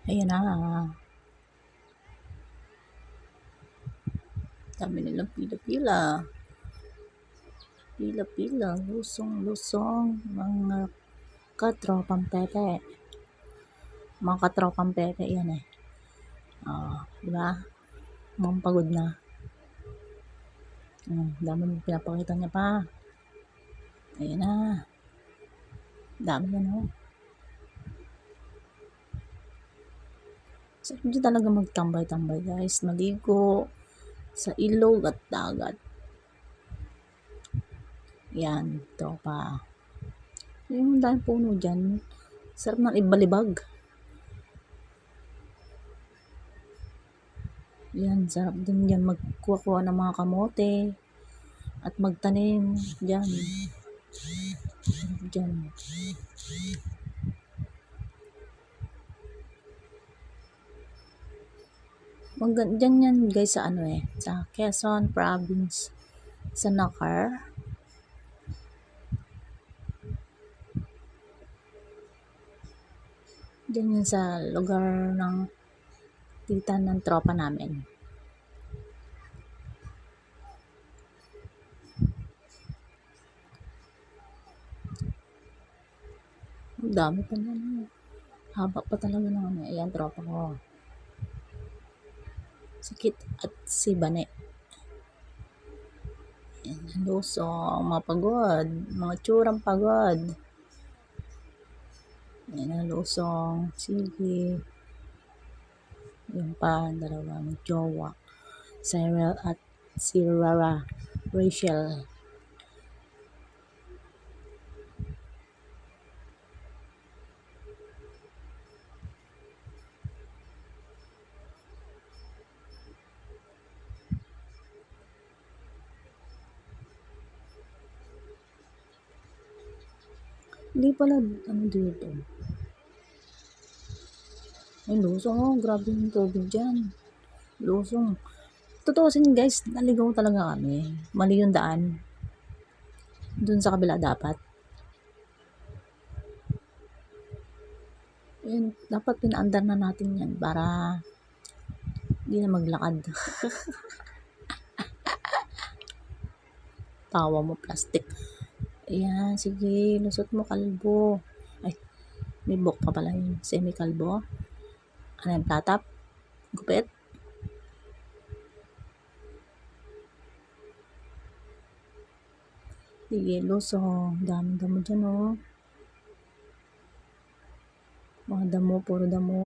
Ayan na. Dami nilang pila-pila. Pila-pila. Lusong-lusong. Mga katropang pepe. Mga katropang pepe yan eh. Diba? Mga pagod na. Dami mo pinapakita niya pa. Ayan na. Dami yan oh. Sarap dyan talaga magtambay-tambay guys. Maligo sa ilog at dagat. Yan. Ito pa. Yung dahil puno dyan. Sarap ng ibalibag. Yan. Sarap din dyan magkuha ng mga kamote. At magtanim dyan. Dyan. Dyan yan guys sa ano eh. Sa Quezon Province. Sa Nakar. Dyan yun sa lugar ng tita ng tropa namin. Ang dami pa na. Haba pa talaga ng ano. Ayan, tropa ko. Si Kit at si Bane. Ayan, lusong, mga pagod. Mga tsurang pagod. Ayan, lusong. Sige. Yung pa, dalawang jowa. Cyril at si Rachel. Hindi pala, ano dito. Ay, lusong oh. Grabe yung tubig dyan. Lusong. Totoo sin guys, naligaw talaga kami. Mali yung daan. Dun sa kabila dapat. Yun, dapat pinaandar na natin yan para hindi na maglakad. Tawa mo, plastic. Ayan, sige, lusot mo kalbo. Ay, may buhok pa pala yung semi-kalbo. Ano yung tatap? Gupit? Sige, lusong. Dami damo dyan, oh. Mga damo, puro damo.